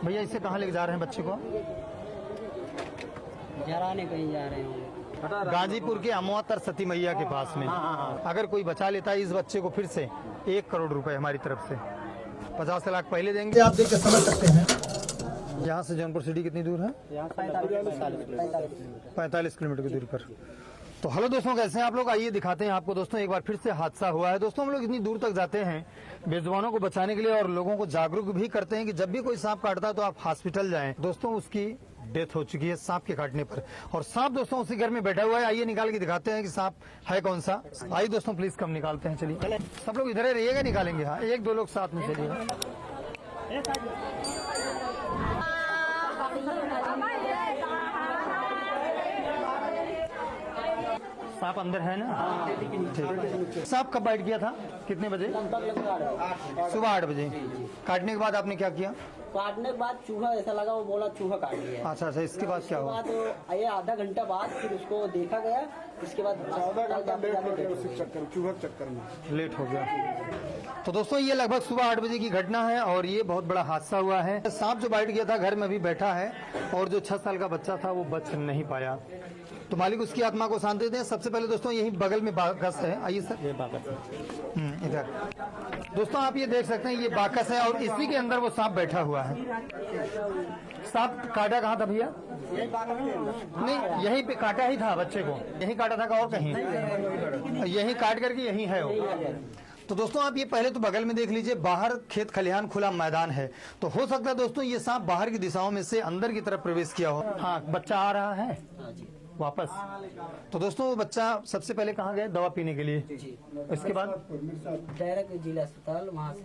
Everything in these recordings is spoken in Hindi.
भैया इससे कहाँ लेके जा रहे हैं बच्चे को? जराने कहीं जा रहे होंगे। गाजीपुर के अमोतर सती मैया के पास में। अगर कोई बचा लेता है इस बच्चे को फिर से 1 करोड़ रुपए हमारी तरफ से 50 लाख पहले देंगे। आप देख के समझ सकते हैं यहाँ से जौनपुर सिटी कितनी दूर है? 45 किलोमीटर की दूरी पर। तो हेलो दोस्तों, कैसे हैं आप लोग? आइए दिखाते हैं आपको दोस्तों। एक बार फिर से हादसा हुआ है दोस्तों। हम लोग इतनी दूर तक जाते हैं बेजुबानों को बचाने के लिए और लोगों को जागरूक भी करते हैं कि जब भी कोई सांप काटता है तो आप हॉस्पिटल जाएं। दोस्तों उसकी डेथ हो चुकी है सांप के काटने पर, और सांप दोस्तों उसी घर में बैठा हुआ है। आइए निकाल के दिखाते हैं कि सांप है कौन सा। आइए दोस्तों प्लीज कम निकालते हैं। चलिए सब लोग इधर ही रहिएगा, निकालेंगे। हाँ 1-2 लोग साथ में चलिए। सांप अंदर है ना? ठीक। सांप कब बाइट किया था? कितने बजे? सुबह 8 बजे। काटने के बाद आपने क्या किया? काटने के बाद चूहा ऐसा लगा, वो बोला चूहा काट लिया। अच्छा, इसके बाद क्या हुआ? ये आधा घंटा बाद फिर उसको देखा गया। इसके बाद चूहा चक्कर में लेट हो गया। तो दोस्तों ये लगभग सुबह 8 बजे की घटना है और ये बहुत बड़ा हादसा हुआ है। सांप जो बाइट गया था घर में अभी बैठा है और जो 6 साल का बच्चा था वो बच नहीं पाया। तो मालिक उसकी आत्मा को शांति दें। सबसे पहले दोस्तों यही बगल में बाकस है। आइए सर, ये बाकस है इधर। दोस्तों आप ये देख सकते हैं ये बाकस है और इसी के अंदर वो सांप बैठा हुआ है। सांप काटा कहाँ था भैया? नहीं, यहीं पे काटा ही था बच्चे को, यहीं काटा था और कहीं? यहीं काट करके यहीं है वो। तो दोस्तों आप ये पहले तो बगल में देख लीजिए, बाहर खेत खलिहान खुला मैदान है। तो हो सकता है दोस्तों ये सांप बाहर की दिशाओं में से अंदर की तरफ प्रवेश किया हो। हाँ बच्चा आ रहा है वापस। तो दोस्तों वो बच्चा सबसे पहले कहाँ गए? दवा पीने के लिए। इसके बाद डायरेक्ट जिला अस्पताल, वहाँ से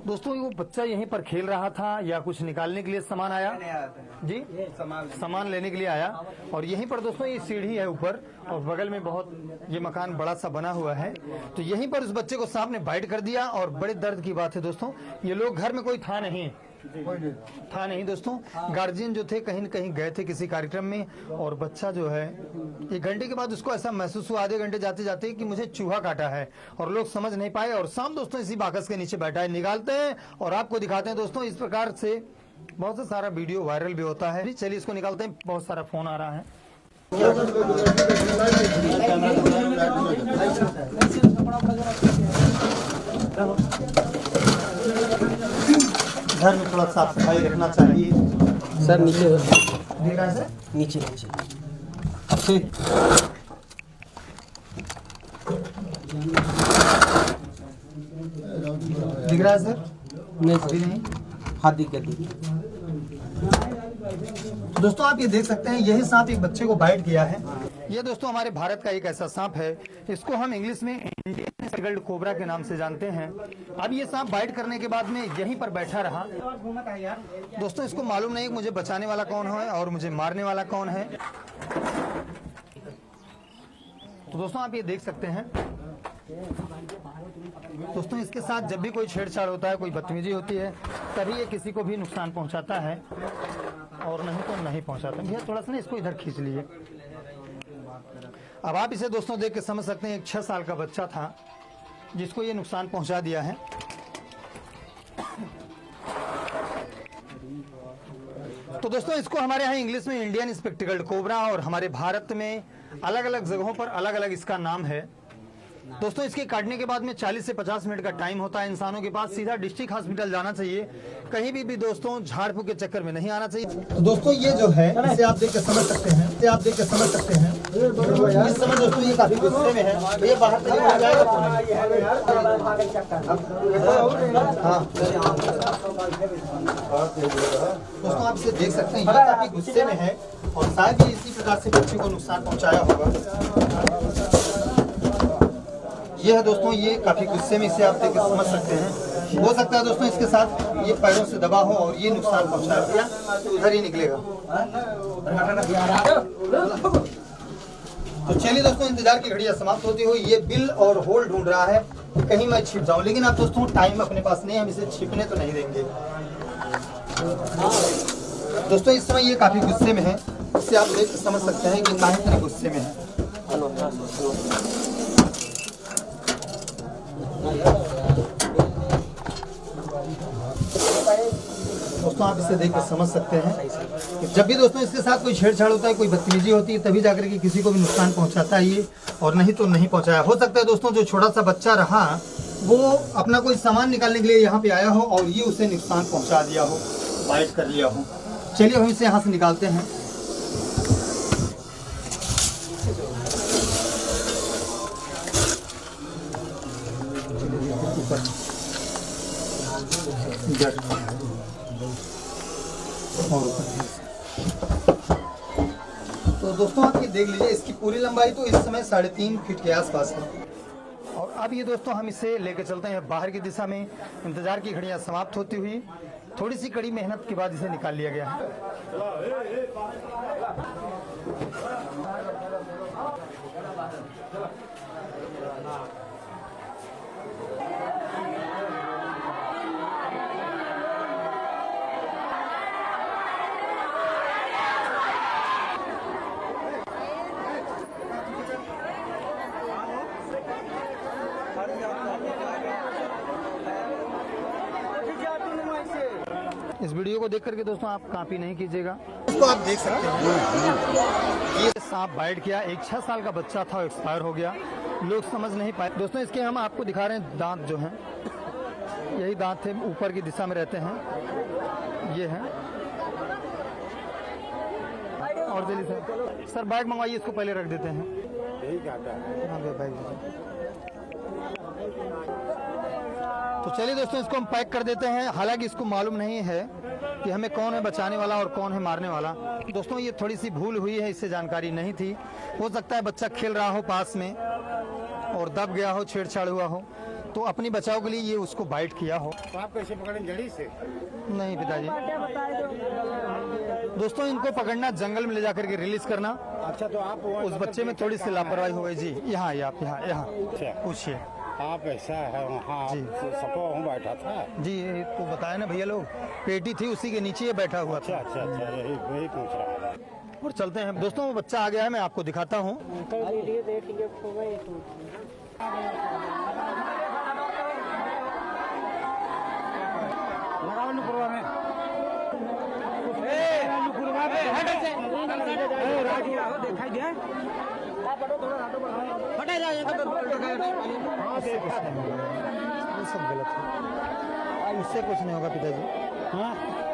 दोस्तों वो बच्चा यहीं पर खेल रहा था या कुछ निकालने के लिए सामान आया जी, सामान लेने के लिए आया। और यहीं पर दोस्तों ये सीढ़ी है ऊपर और बगल में बहुत ये मकान बड़ा सा बना हुआ है। तो यहीं पर उस बच्चे को सांप ने बाइट कर दिया। और बड़े दर्द की बात है दोस्तों, ये लोग घर में कोई था नहीं दोस्तों। गार्जियन जो थे कहीं न कहीं गए थे किसी कार्यक्रम में और बच्चा जो है 1 घंटे के बाद उसको ऐसा महसूस हुआ, आधे घंटे जाते जाते, कि मुझे चूहा काटा है। और लोग समझ नहीं पाए और सांप दोस्तों इसी बाकस के नीचे बैठा है। निकालते हैं और आपको दिखाते हैं दोस्तों। इस प्रकार से बहुत से सारा वीडियो वायरल भी होता है। चलिए इसको निकालते हैं। बहुत सारा फोन आ रहा है। घर में थोड़ा साफ सफाई रखना चाहिए सर। नीचे दिख रहा है सर? नीचे दिख रहा है सर? नहीं अभी नहीं। हाथ दिख गया। दोस्तों आप ये देख सकते हैं यही सांप एक बच्चे को बाइट किया है। ये दोस्तों हमारे भारत का एक ऐसा सांप है, इसको हम इंग्लिश में इंडियन स्पेक्टिकल्ड कोबरा के नाम से जानते हैं। अब ये सांप बाइट करने के बाद में यहीं पर बैठा रहा। दोस्तों इसको मालूम नहीं मुझे बचाने वाला कौन है और मुझे मारने वाला कौन है। तो दोस्तों आप ये देख सकते हैं दोस्तों इसके साथ जब भी कोई छेड़छाड़ होता है, कोई बदतमीजी होती है, तभी ये किसी को भी नुकसान पहुंचाता है और नहीं तो नहीं पहुंचाता। भैया थोड़ा सा ना इसको इधर खींच लीजिए। अब आप इसे दोस्तों देख के समझ सकते हैं एक 6 साल का बच्चा था जिसको ये नुकसान पहुंचा दिया है। तो दोस्तों इसको हमारे यहाँ इंग्लिश में इंडियन स्पेक्टिकल्ड कोबरा और हमारे भारत में अलग अलग जगहों पर अलग अलग इसका नाम है। दोस्तों इसके काटने के बाद में 40 से 50 मिनट का टाइम होता है इंसानों के पास। सीधा डिस्ट्रिक्ट हॉस्पिटल जाना चाहिए, कहीं भी दोस्तों झाड़ फूक के चक्कर में नहीं आना चाहिए। तो दोस्तों ये जो है इसे आप देख के समझ सकते हैं, इस समय दोस्तों ये काफी गुस्से में है। ये बाहर से निकल जाएगा। हाँ दोस्तों आप इसे देख सकते हैं, ये काफी गुस्से में है और शायद ही इसी प्रकार से बच्चे को नुकसान पहुंचाया होगा। ये है दोस्तों, ये काफी गुस्से में, इसे आप देख के समझ सकते हैं। हो सकता है दोस्तों इसके साथ ये पैरों से दबा हो और ये नुकसान पहुंचा दिया तो उधर ही निकलेगा। तो चलिए दोस्तों इंतजार की घड़ियां समाप्त होती हुई ये बिल और होल ढूंढ रहा है कि कहीं मैं छिप जाऊं, लेकिन अब दोस्तों टाइम अपने पास नहीं है, हम इसे छिपने तो नहीं देंगे। दोस्तों इस समय ये काफी गुस्से में है, इससे आप देख समझ सकते हैं कि काहे इतने गुस्से में है। दोस्तों आप इसे देख कर समझ सकते हैं कि जब भी दोस्तों इसके साथ कोई छेड़छाड़ होता है, कोई बदतमीजी होती है, तभी जाकर के किसी को भी नुकसान पहुंचाता है ये, और नहीं तो नहीं पहुंचाया। हो सकता है दोस्तों जो छोटा सा बच्चा रहा वो अपना कोई सामान निकालने के लिए यहाँ पे आया हो और ये उसे नुकसान पहुंचा दिया हो, बाइट कर लिया हो। चलिए हम इसे यहाँ से निकालते हैं। तो दोस्तों आप ये देख लीजिए, इसकी पूरी लंबाई तो इस समय 3.5 फीट के आसपास है। और अब ये दोस्तों हम इसे लेकर चलते हैं बाहर की दिशा में। इंतजार की घड़ियां समाप्त होती हुई थोड़ी सी कड़ी मेहनत के बाद इसे निकाल लिया गया है। इस वीडियो को देख करके दोस्तों आप कॉपी नहीं कीजिएगा। इसको आप देख सकते हैं, ये सांप बाइट किया, एक 6 साल का बच्चा था, एक्सपायर हो गया, लोग समझ नहीं पाए। दोस्तों इसके हम आपको दिखा रहे हैं दांत जो हैं, यही दांत थे, ऊपर की दिशा में रहते हैं, ये हैं। और जल्दी से सर बैग मंगवाइए, इसको पहले रख देते हैं। तो चलिए दोस्तों इसको हम पैक कर देते हैं। हालांकि इसको मालूम नहीं है कि हमें कौन है बचाने वाला और कौन है मारने वाला। दोस्तों ये थोड़ी सी भूल हुई है, इससे जानकारी नहीं थी। हो सकता है बच्चा खेल रहा हो पास में और दब गया हो, छेड़छाड़ हुआ हो, तो अपनी बचाव के लिए ये उसको बाइट किया हो। तो आप कैसे पकड़े, जड़ी से? नहीं पिताजी, दोस्तों इनको पकड़ना, जंगल में ले जाकर के रिलीज करना। अच्छा, तो आप उस बच्चे में थोड़ी सी लापरवाही हो गई जी। यहाँ आइए आप, यहाँ पूछिए। आप ऐसा है वहाँ जी। सपा वहाँ बैठा था? जी ये तो बताया ना भैया, लोग पेटी थी उसी के नीचे ये बैठा हुआ था। अच्छा, यही पूछ रहा था। और चलते हैं दोस्तों, वो बच्चा आ गया है, मैं आपको दिखाता हूँ। वो सब गलत है, उससे कुछ नहीं होगा पिताजी। हाँ,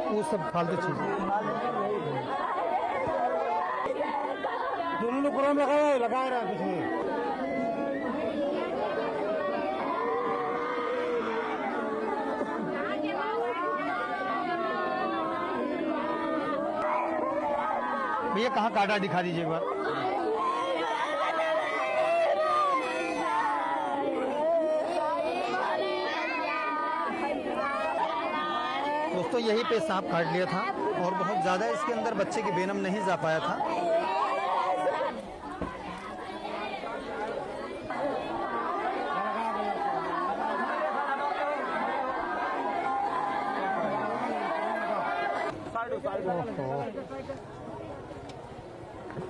वो सब फालतू चीज। दोनों ने पूरा लगा रहा कुछ नहीं। भैया कहाँ काटा, दिखा दीजिए एक बार। दोस्तों यही पे सांप काट लिया था और बहुत ज्यादा इसके अंदर बच्चे की वेनम नहीं जा पाया था।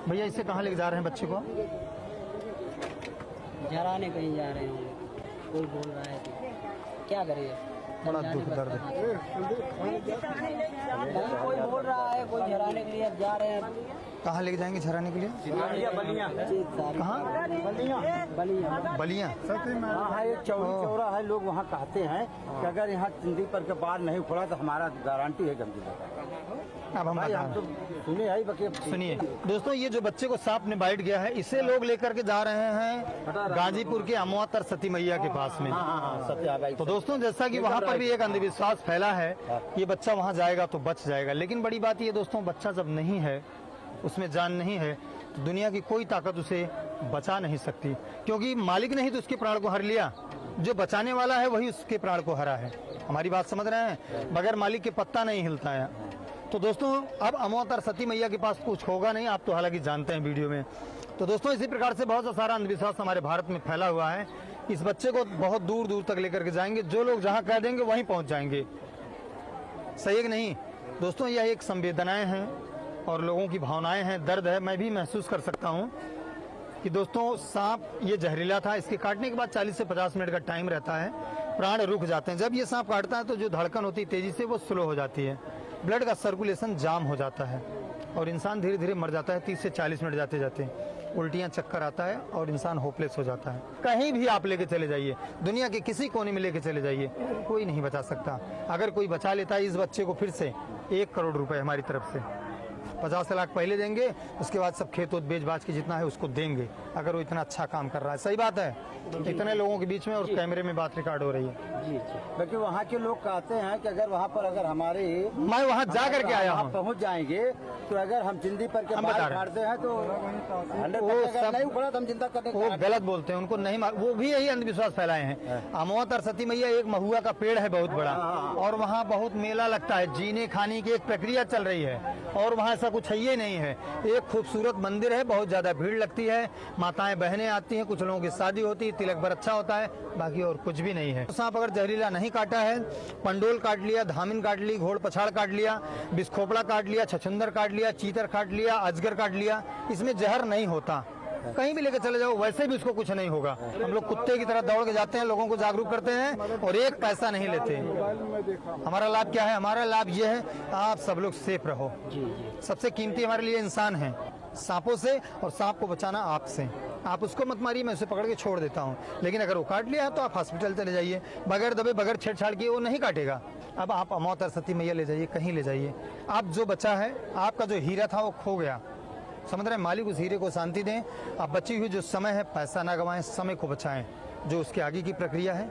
भैया इसे कहाँ लेके जा रहे हैं बच्चे को? जराने कहीं जा रहे होंगे, कोई बोल रहा है तो क्या करिए। बड़ा दुख दर्द है। कोई बोल रहा है, कोई झराने के लिए अब जा रहे हैं। कहाँ लेके जाएंगे झराने के लिए? कहाँ? बलिया। हाँ, एक चौरा है, लोग वहाँ कहते हैं कि अगर यहाँ जिंदगी पर के बाल नहीं खुला तो हमारा गारंटी है गंदी। अब हम तो सुनिए है बाकी सुनिए दोस्तों, ये जो बच्चे को सांप ने बाइट गया है, इसे लोग लेकर के जा रहे हैं गाजीपुर के अमवातर सती मैया के पास में। तो दोस्तों जैसा कि वहाँ पर भी एक अंधविश्वास फैला है, ये बच्चा वहाँ जाएगा तो बच जाएगा, लेकिन बड़ी बात ये दोस्तों, बच्चा जब नहीं है, उसमें जान नहीं है, तो दुनिया की कोई ताकत उसे बचा नहीं सकती, क्योंकि मालिक ने ही तो उसके प्राण को हर लिया, जो बचाने वाला है वही उसके प्राण को हरा है। हमारी बात समझ रहे हैं? बगैर मालिक के पत्ता नहीं हिलता है। तो दोस्तों अब अमवातर सती मैया के पास कुछ होगा नहीं, आप तो हालांकि जानते हैं वीडियो में। तो दोस्तों इसी प्रकार से बहुत सारा अंधविश्वास हमारे भारत में फैला हुआ है। इस बच्चे को बहुत दूर दूर तक लेकर के जाएंगे, जो लोग जहां कह देंगे वहीं पहुंच जाएंगे। सही है कि नहीं दोस्तों? यह एक संवेदनाएं हैं और लोगों की भावनाएं हैं, दर्द है। मैं भी महसूस कर सकता हूँ कि दोस्तों सांप ये जहरीला था, इसके काटने के बाद 40 से 50 मिनट का टाइम रहता है, प्राण रुक जाते हैं। जब ये सांप काटता है तो जो धड़कन होती है तेजी से वो स्लो हो जाती है, ब्लड का सर्कुलेशन जाम हो जाता है और इंसान धीरे धीरे मर जाता है। 30 से 40 मिनट जाते जाते उल्टियां, चक्कर आता है और इंसान होपलेस हो जाता है। कहीं भी आप लेके चले जाइए, दुनिया के किसी कोने में लेके चले जाइए, कोई नहीं बचा सकता। अगर कोई बचा लेता है इस बच्चे को फिर से 1 करोड़ रुपए हमारी तरफ से, 50 लाख पहले देंगे, उसके बाद सब खेत उत बेच बाच के जितना है उसको देंगे, अगर वो इतना अच्छा काम कर रहा है। सही बात है, इतने लोगों के बीच में और कैमरे में बात रिकॉर्ड हो रही है। जी क्योंकि वहाँ के लोग कहते हैं कि अगर वहाँ पर अगर हमारे मैं वहाँ जा करके आया हूँ, पहुँच जाएंगे तो अगर हम जिंदगी पर के हम बता बाल रहे हैं। काटते हैं तो 100% वो अगर सब- नहीं उखड़ा तो हम जिंदा करने वो गलत बोलते हैं, उनको नहीं वो भी यही अंधविश्वास फैलाए हैं। अमवा तरसती मैया एक महुआ का पेड़ है बहुत बड़ा, और वहाँ बहुत मेला लगता है, जीने खाने की एक प्रक्रिया चल रही है, और वहाँ ऐसा कुछ है ही नहीं है। एक खूबसूरत मंदिर है, बहुत ज्यादा भीड़ लगती है, माताएं बहनें आती हैं, कुछ लोगों की शादी होती है, तिलक भर अच्छा होता है, बाकी और कुछ भी नहीं है। सांप अगर जहरीला नहीं काटा है, पंडोल काट लिया, धामिन काट ली, घोड़ पछाड़ काट लिया, बिस्खोपड़ा काट लिया, छछुंदर काट लिया, चीतर काट लिया, अजगर काट लिया, इसमें जहर नहीं होता। कहीं भी लेकर चले जाओ वैसे भी उसको कुछ नहीं होगा। हम लोग कुत्ते की तरह दौड़ के जाते हैं, लोगों को जागरूक करते हैं और एक पैसा नहीं लेते। हमारा लाभ क्या है? हमारा लाभ ये है आप सब लोग सेफ रहो। सबसे कीमती हमारे लिए इंसान है, सांपों से, और सांप को बचाना आपसे। आप उसको मत मारिए, मैं उसे पकड़ के छोड़ देता हूँ, लेकिन अगर वो काट लिया है तो आप हॉस्पिटल चले जाइए, बगैर दबे बगैर छेड़छाड़ किए, वो नहीं काटेगा। अब आप अमवा तरसती मैया ले जाइए, कहीं ले जाइए। आप जो बचा है, आपका जो हीरा था वो खो गया, समझ रहे हैं? मालिक उस हीरे को शांति दें। अब बची हुई जो समय है, पैसा ना गवाएं, समय को बचाएं। जो उसके आगे की प्रक्रिया है,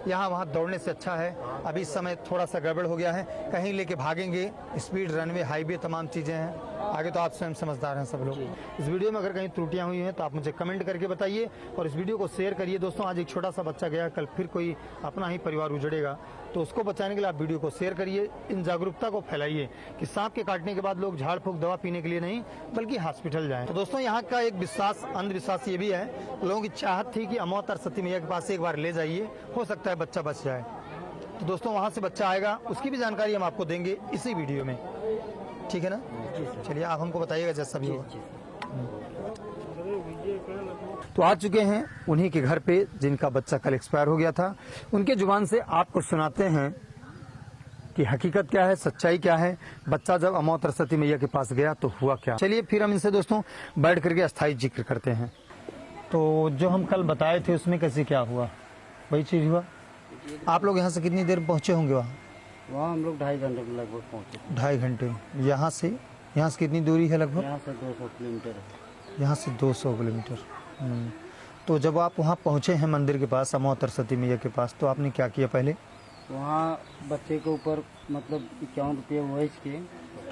यहाँ वहाँ दौड़ने से अच्छा है। अभी इस समय थोड़ा सा गड़बड़ हो गया है, कहीं लेके भागेंगे, स्पीड रनवे हाईवे तमाम चीज़ें हैं, आगे तो आप स्वयं समझदार हैं सब लोग। इस वीडियो में अगर कहीं त्रुटियां हुई हैं तो आप मुझे कमेंट करके बताइए और इस वीडियो को शेयर करिए। दोस्तों आज एक छोटा सा बच्चा गया, कल फिर कोई अपना ही परिवार उजड़ेगा, तो उसको बचाने के लिए आप वीडियो को शेयर करिए, इन जागरूकता को फैलाइए कि सांप के काटने के बाद लोग झाड़ फूक दवा पीने के लिए नहीं बल्कि हॉस्पिटल जाएं। तो दोस्तों यहाँ का एक विश्वास, अंधविश्वास ये भी है, लोगों की चाहत थी कि अमवा तरसती मैया के पास एक बार ले जाइए, हो सकता है बच्चा बच जाए। तो दोस्तों वहाँ से बच्चा आएगा, उसकी भी जानकारी हम आपको देंगे इसी वीडियो में, ठीक है ना? चलिए आप हमको बताइएगा जैसा भी होगा। तो आ चुके हैं उन्हीं के घर पे जिनका बच्चा कल एक्सपायर हो गया था, उनके जुबान से आपको सुनाते हैं कि हकीकत क्या है, सच्चाई क्या है, बच्चा जब अमवा तरसती मैया के पास गया तो हुआ क्या। चलिए फिर हम इनसे दोस्तों बैठ करके अस्थायी जिक्र करते हैं। तो जो हम कल बताए थे उसमें कैसे क्या हुआ, वही चीज हुआ? आप लोग यहाँ से कितनी देर पहुँचे होंगे? वहाँ हम लोग 2.5 घंटे में लगभग पहुँचे। 2.5 घंटे। यहाँ से कितनी दूरी है लगभग? यहाँ से 200 किलोमीटर है। यहाँ से 200 किलोमीटर। तो जब आप वहाँ पहुँचे हैं मंदिर के पास, अमवा तरसती मैया के पास, तो आपने क्या किया पहले? वहाँ बच्चे के ऊपर मतलब 51 रुपये वैस के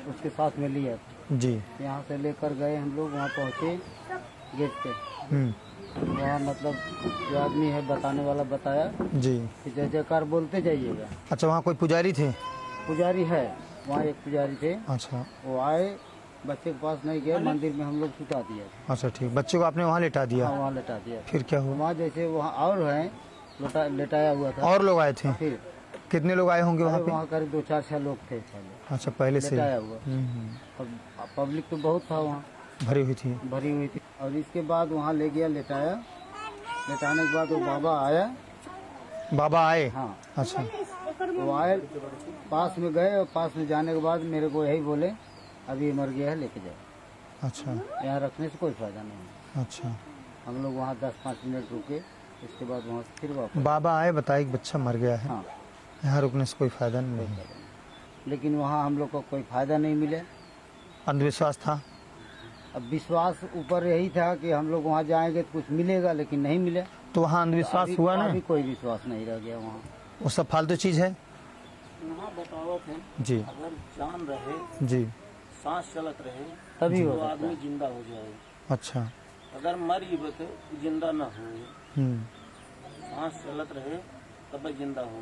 उसके साथ में लिया, जी। यहाँ से लेकर गए हम लोग, वहाँ पहुँचे गेट पे। वहाँ मतलब जो आदमी है बताने वाला बताया जी कि जय जयकार बोलते जाइएगा। अच्छा, वहाँ कोई पुजारी थे? पुजारी है, वहाँ एक पुजारी थे। अच्छा वो आए, बच्चे के पास नहीं गए, मंदिर में हम लोग सुता दिया। अच्छा ठीक, बच्चे को आपने वहाँ लेटा दिया? हाँ, वहाँ लेटा दिया। फिर क्या हुआ? वहाँ जैसे वहाँ और है लेटाया हुआ था। और लोग आए थे? फिर कितने लोग आए होंगे वहाँ पे? वहाँ करीब 2-4-6 लोग थे पहले। अच्छा, पहले से लेटाया हुआ। अब पब्लिक तो बहुत था वहाँ, भरी हुई थी। भरी हुई थी। और इसके बाद वहाँ ले गया, लेटाया, लेटाने के बाद वो बाबा आया। बाबा आए? हाँ। अच्छा। वो आए, पास में गए, और पास में जाने के बाद मेरे को यही बोले अभी ये मर गया है, लेके जाओ। अच्छा यहाँ रखने से कोई फायदा नहीं है। अच्छा। हम लोग वहाँ 10-5 मिनट रुके, इसके बाद वहाँ से फिर वापस। बाबा आए, बताए कि बच्चा मर गया है, हाँ, यहाँ रुकने से कोई फायदा नहीं। लेकिन वहाँ हम लोग को कोई फायदा नहीं मिले। अंधविश्वास था? अब विश्वास ऊपर यही था कि हम लोग वहाँ जाएंगे तो कुछ मिलेगा, लेकिन नहीं मिले। तो वहाँ अंधविश्वास हुआ ना? अभी कोई विश्वास नहीं रह गया वहाँ। वो सब फालतू चीज है। वहाँ बतावत है, जी अगर जान रहे, जी। सांस चलत रहे, तभी हो तो सकता आदमी है। जिंदा हो जाए। अच्छा। अगर मर ही तो जिंदा न हो, हम्म। सांस चलत रहे तब जिंदा हो।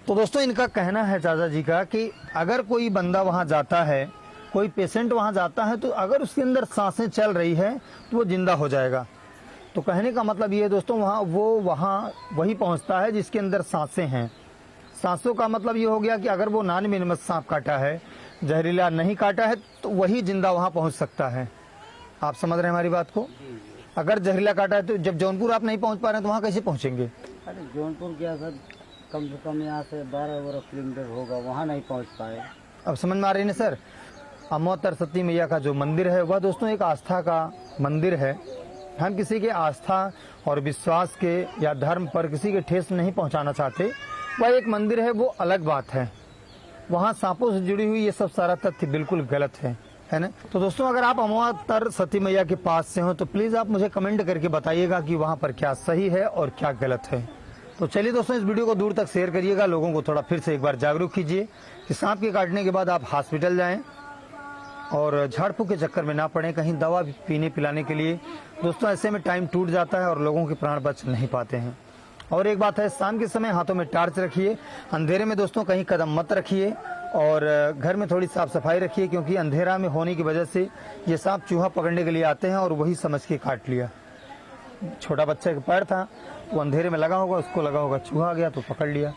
तो दोस्तों इनका कहना है चाचा जी का कि अगर कोई बंदा वहां जाता है, कोई पेशेंट वहां जाता है, तो अगर उसके अंदर सांसें चल रही है तो वो जिंदा हो जाएगा। तो कहने का मतलब ये है दोस्तों, वहाँ वही पहुंचता है जिसके अंदर सांसें हैं। सांसों का मतलब ये हो गया कि अगर वो नॉन वेनमस सांप काटा है, जहरीला नहीं काटा है, तो वही जिंदा वहां पहुंच सकता है। आप समझ रहे हैं हमारी बात को? अगर जहरीला काटा है तो जब जौनपुर आप नहीं पहुंच पा रहे हैं तो वहां कैसे पहुंचेंगे? अरे जौनपुर क्या सर, कम से कम यहाँ से 12 किलोमीटर होगा, वहाँ नहीं पहुँच पाए। अब समझ में आ रही है सर। अमोतर सती मैया का जो मंदिर है वह दोस्तों एक आस्था का मंदिर है। हम किसी के आस्था और विश्वास के या धर्म पर किसी के ठेस नहीं पहुंचाना चाहते। वह एक मंदिर है, वो अलग बात है। वहाँ सांपों से जुड़ी हुई ये सब सारा तथ्य बिल्कुल गलत है ना। तो दोस्तों अगर आप अमोतर सती मैया के पास से हो तो प्लीज आप मुझे कमेंट करके बताइएगा कि वहाँ पर क्या सही है और क्या गलत है। तो चलिए दोस्तों, इस वीडियो को दूर तक शेयर करिएगा, लोगों को थोड़ा फिर से एक बार जागरूक कीजिए कि सांप के काटने के बाद आप हॉस्पिटल जाएं और झाड़ फूक के चक्कर में ना पड़े कहीं दवा पीने पिलाने के लिए। दोस्तों ऐसे में टाइम टूट जाता है और लोगों के प्राण बच नहीं पाते हैं। और एक बात है, शाम के समय हाथों में टार्च रखिए, अंधेरे में दोस्तों कहीं कदम मत रखिए और घर में थोड़ी साफ सफाई रखिए, क्योंकि अंधेरा में होने की वजह से ये सांप चूहा पकड़ने के लिए आते हैं और वही समझ के काट लिया। छोटा बच्चे का पैर था, वो अंधेरे में लगा होगा, उसको लगा होगा चूहा आ गया तो पकड़ लिया,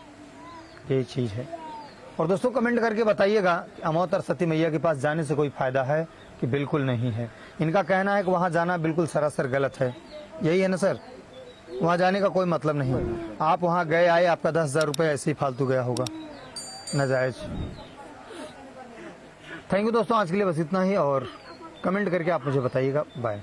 यही चीज है। और दोस्तों कमेंट करके बताइएगा अमोतर सती मैया के पास जाने से कोई फायदा है कि बिल्कुल नहीं है। इनका कहना है कि वहां जाना बिल्कुल सरासर गलत है, यही है ना सर? वहां जाने का कोई मतलब नहीं। आप वहां गए आए, आपका 10,000 रुपये ऐसे ही फालतू गया होगा, नाजायज। थैंक यू दोस्तों, आज के लिए बस इतना ही और कमेंट करके आप मुझे बताइएगा। बाय।